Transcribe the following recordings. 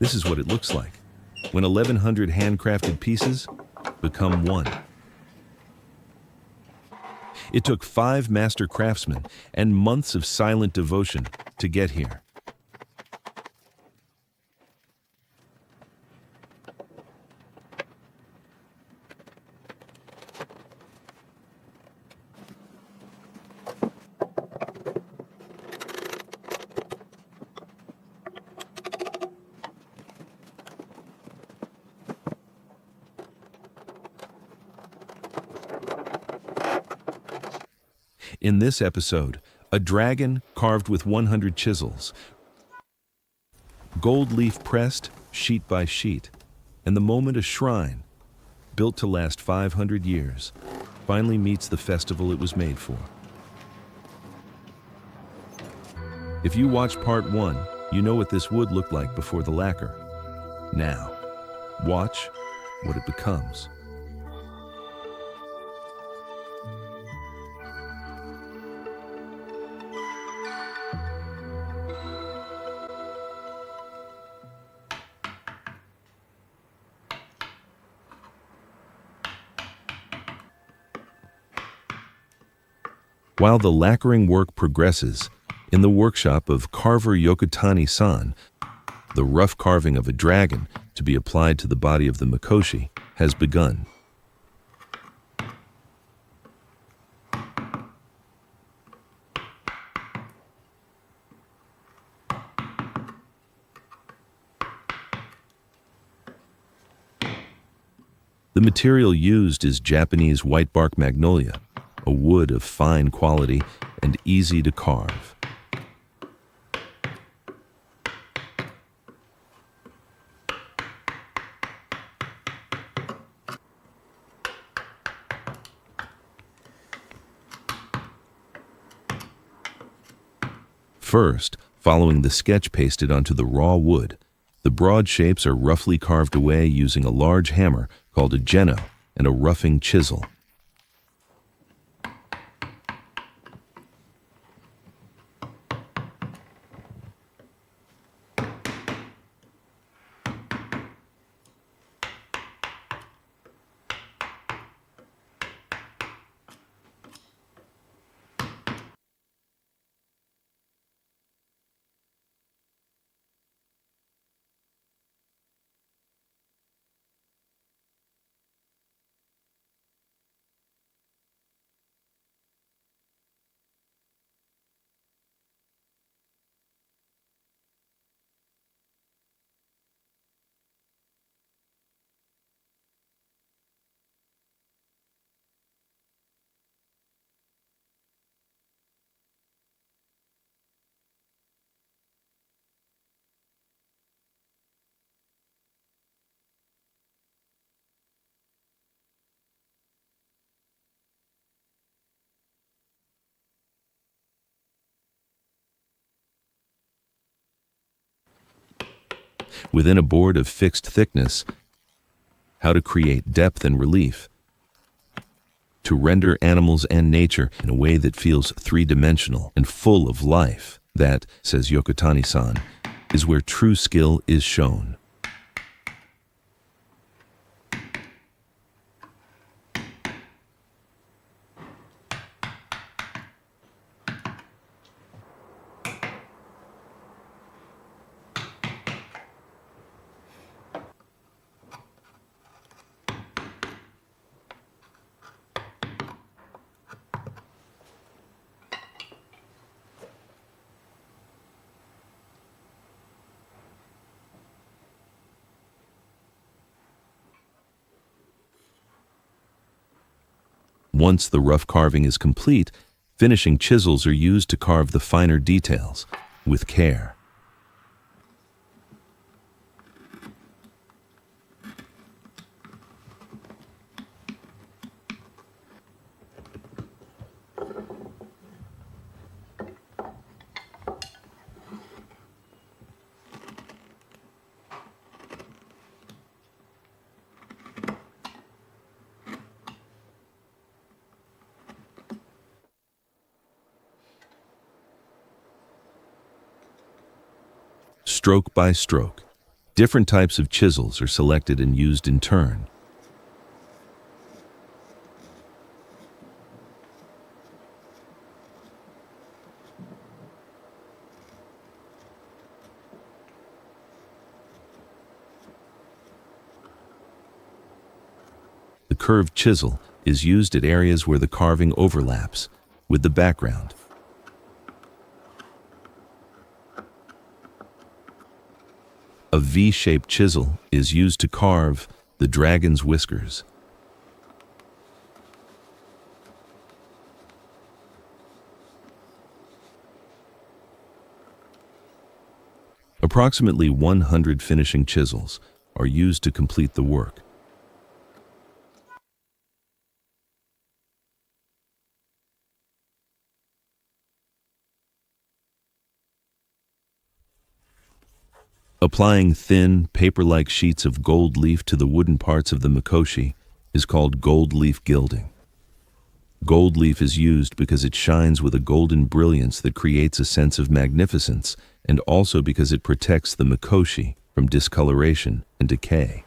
This is what it looks like when 1,100 handcrafted pieces become one. It took 5 master craftsmen and months of silent devotion to get here. In this episode, a dragon carved with 100 chisels, gold leaf pressed sheet by sheet, and the moment a shrine, built to last 500 years, finally meets the festival it was made for. If you watched part 1, you know what this wood looked like before the lacquer. Now, watch what it becomes. While the lacquering work progresses, in the workshop of carver Yokotani-san, the rough carving of a dragon to be applied to the body of the Mikoshi has begun. The material used is Japanese whitebark magnolia, a wood of fine quality and easy to carve. First, following the sketch pasted onto the raw wood, the broad shapes are roughly carved away using a large hammer called a geno and a roughing chisel. Within a board of fixed thickness, how to create depth and relief, to render animals and nature in a way that feels three-dimensional and full of life. That, says Yokotani-san, is where true skill is shown. Once the rough carving is complete, finishing chisels are used to carve the finer details with care. Stroke by stroke, Different types of chisels are selected and used in turn. The curved chisel is used at areas where the carving overlaps with the background. A V-shaped chisel is used to carve the dragon's whiskers. Approximately 100 finishing chisels are used to complete the work. Applying thin, paper-like sheets of gold leaf to the wooden parts of the Mikoshi is called gold leaf gilding. Gold leaf is used because it shines with a golden brilliance that creates a sense of magnificence, and also because it protects the Mikoshi from discoloration and decay.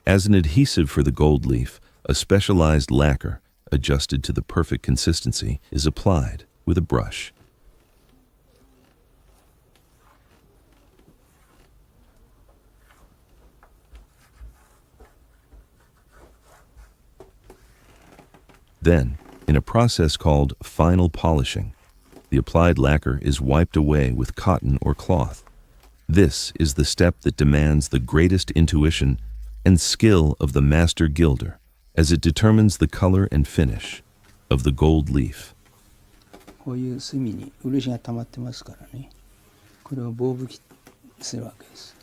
As an adhesive for the gold leaf, a specialized lacquer, adjusted to the perfect consistency, is applied with a brush. Then, in a process called final polishing, the applied lacquer is wiped away with cotton or cloth. This is the step that demands the greatest intuition and skill of the master gilder, as it determines the color and finish of the gold leaf. こういう隅に漆が溜まってますからね。これを棒吹きするわけです。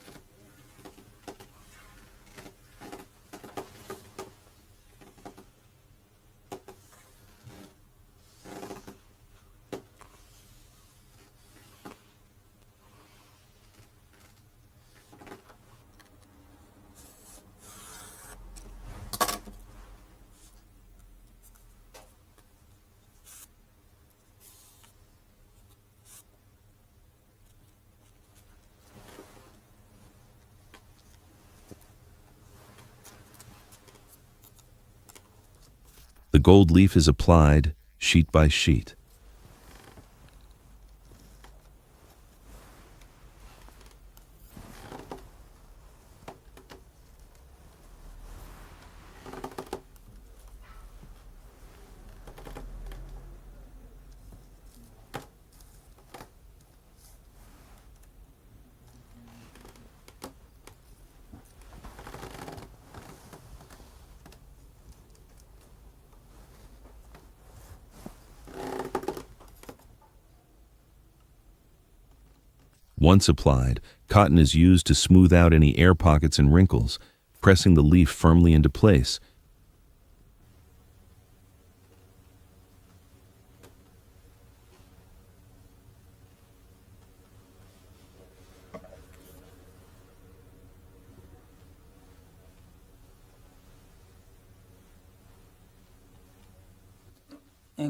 The gold leaf is applied sheet by sheet. Once applied, cotton is used to smooth out any air pockets and wrinkles, pressing the leaf firmly into place.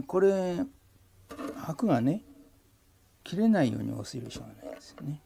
これ箔がね切れないように押すよりしょうがないですよね。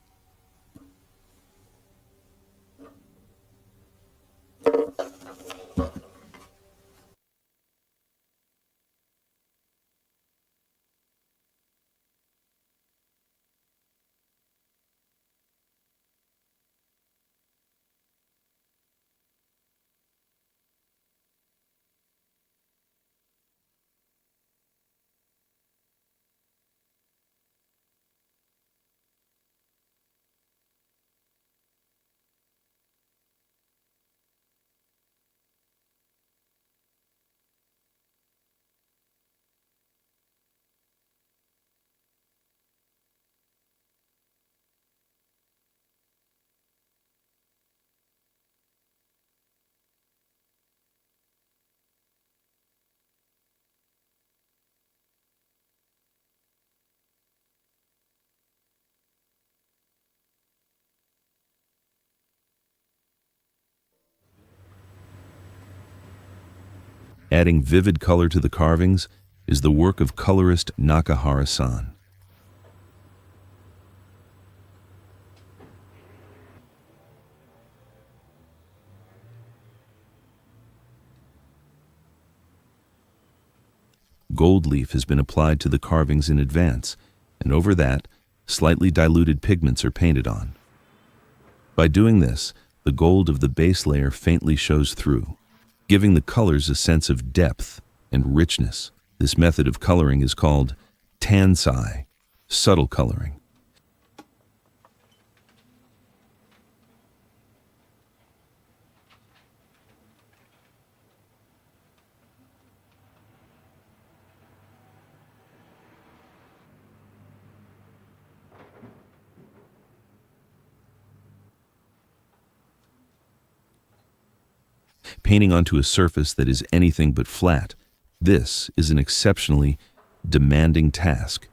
Adding vivid color to the carvings is the work of colorist Nakahara-san. gold leaf has been applied to the carvings in advance, and over that, slightly diluted pigments are painted on. By doing this, the gold of the base layer faintly shows through, giving the colors a sense of depth and richness. This method of coloring is called Tansai, subtle coloring. Painting onto a surface that is anything but flat, this is an exceptionally demanding task.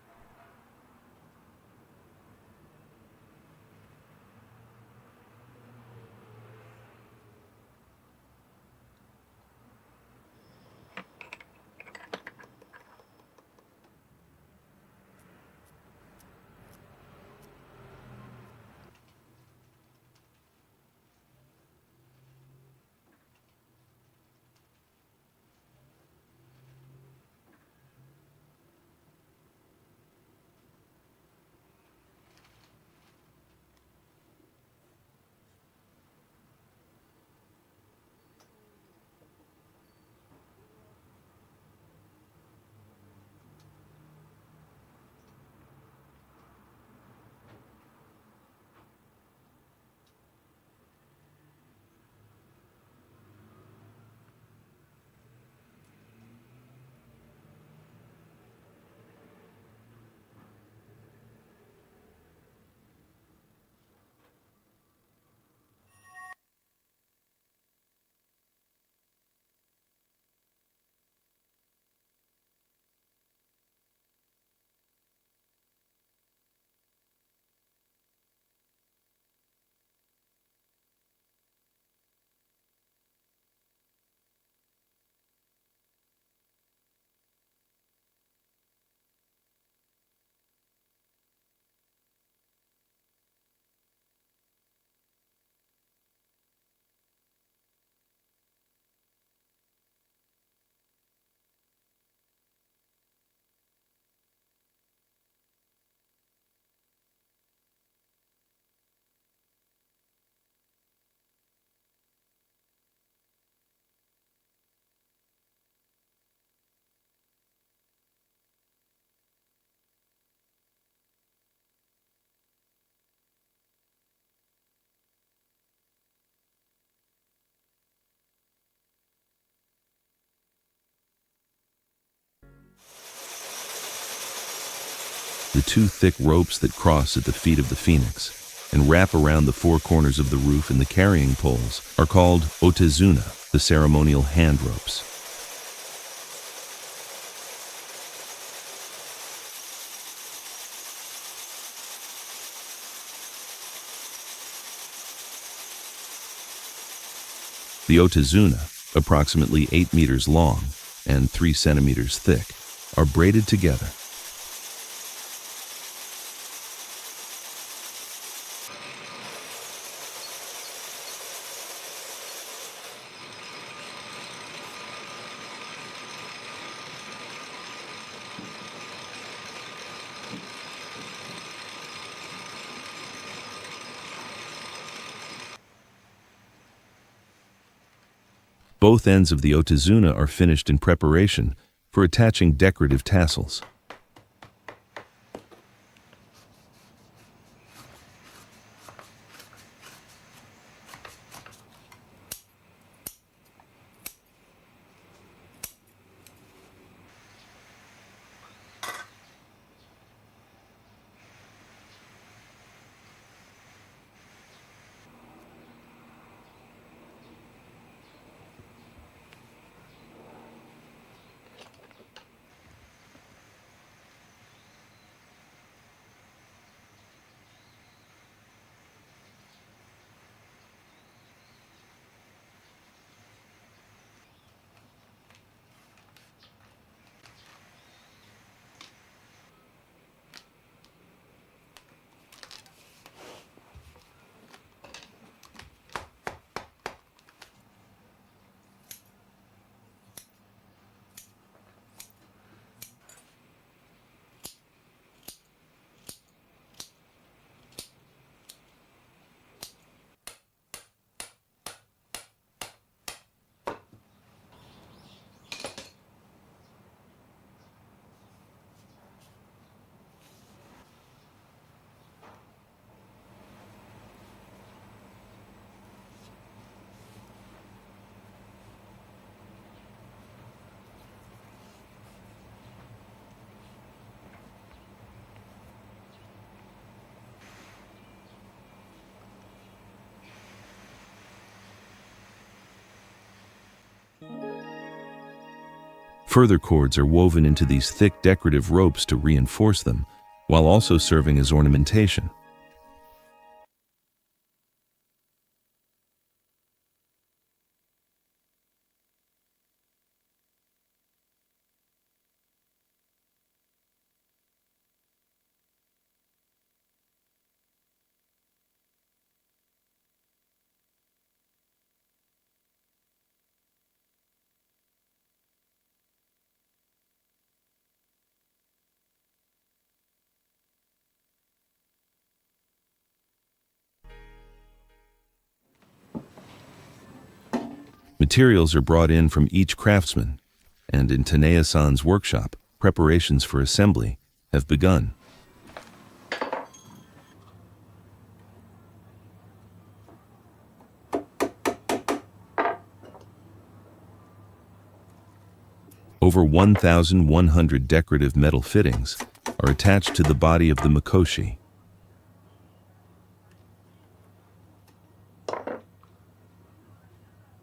The two thick ropes that cross at the feet of the phoenix and wrap around the four corners of the roof and the carrying poles are called Otezuna, the ceremonial hand ropes. The Otezuna, approximately 8 meters long and 3 centimeters thick, are braided together. Both ends of the Otezuna are finished in preparation for attaching decorative tassels. Further cords are woven into these thick decorative ropes to reinforce them, while also serving as ornamentation. Materials are brought in from each craftsman, and in Tanea-san's workshop, preparations for assembly have begun. Over 1,100 decorative metal fittings are attached to the body of the Mikoshi.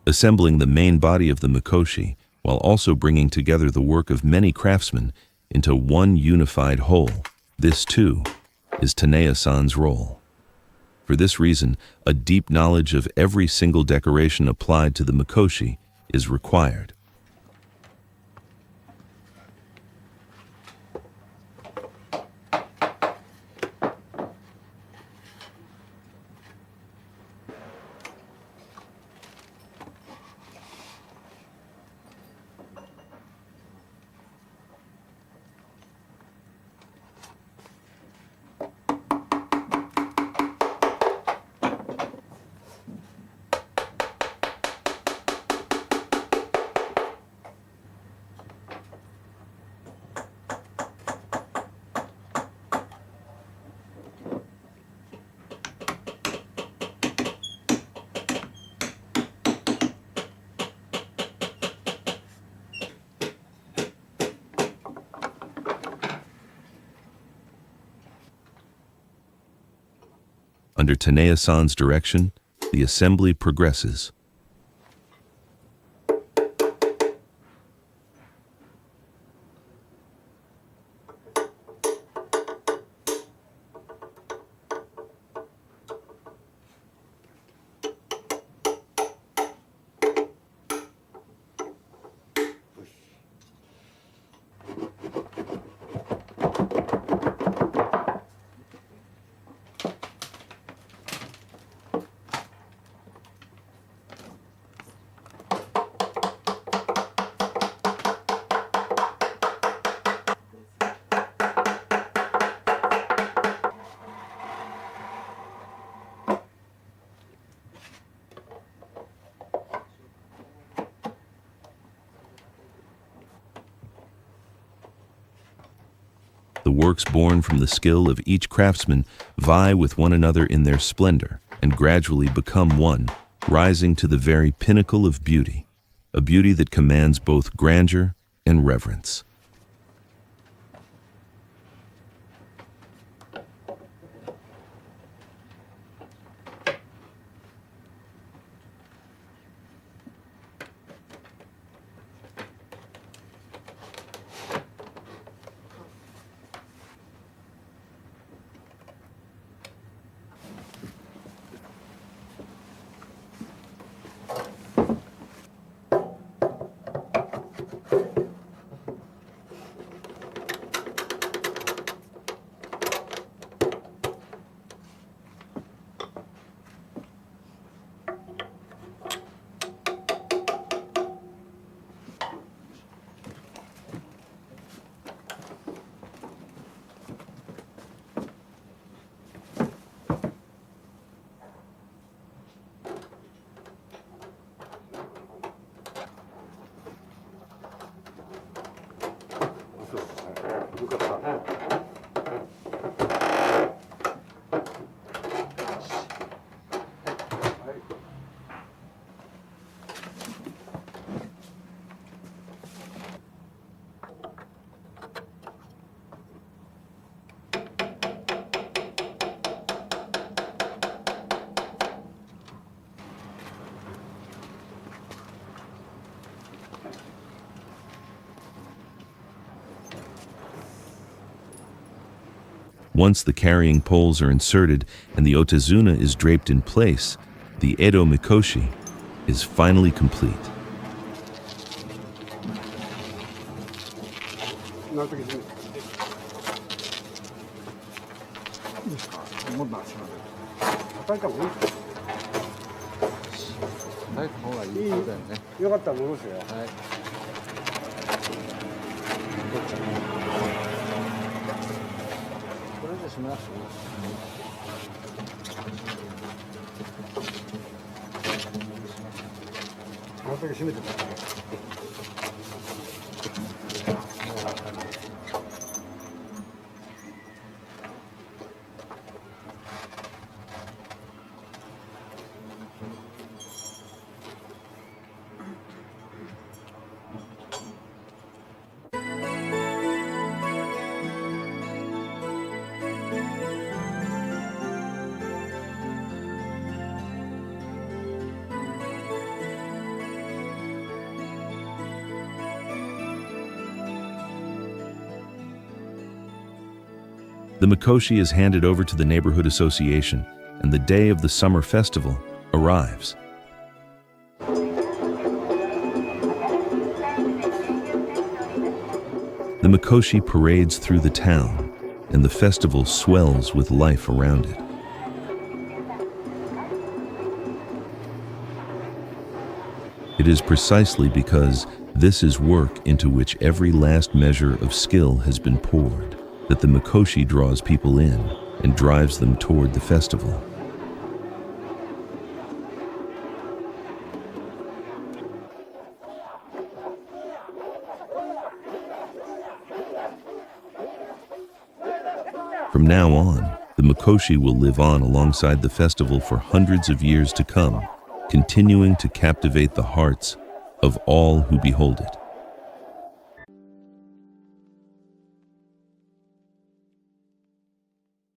Assembling the main body of the Mikoshi, while also bringing together the work of many craftsmen into one unified whole. This, too, is Tanea-san's role. For this reason, a deep knowledge of every single decoration applied to the Mikoshi is required. Under Tanea-san's direction, the assembly progresses. The works born from the skill of each craftsman vie with one another in their splendor and gradually become one, rising to the very pinnacle of beauty, a beauty that commands both grandeur and reverence. Once the carrying poles are inserted and the Otezuna is draped in place, the Edo Mikoshi is finally complete. The Mikoshi is handed over to the neighborhood association, and the day of the summer festival arrives. The Mikoshi parades through the town, and the festival swells with life around it. It is precisely because this is work into which every last measure of skill has been poured that the Mikoshi draws people in and drives them toward the festival. From now on, the Mikoshi will live on alongside the festival for hundreds of years to come, continuing to captivate the hearts of all who behold it.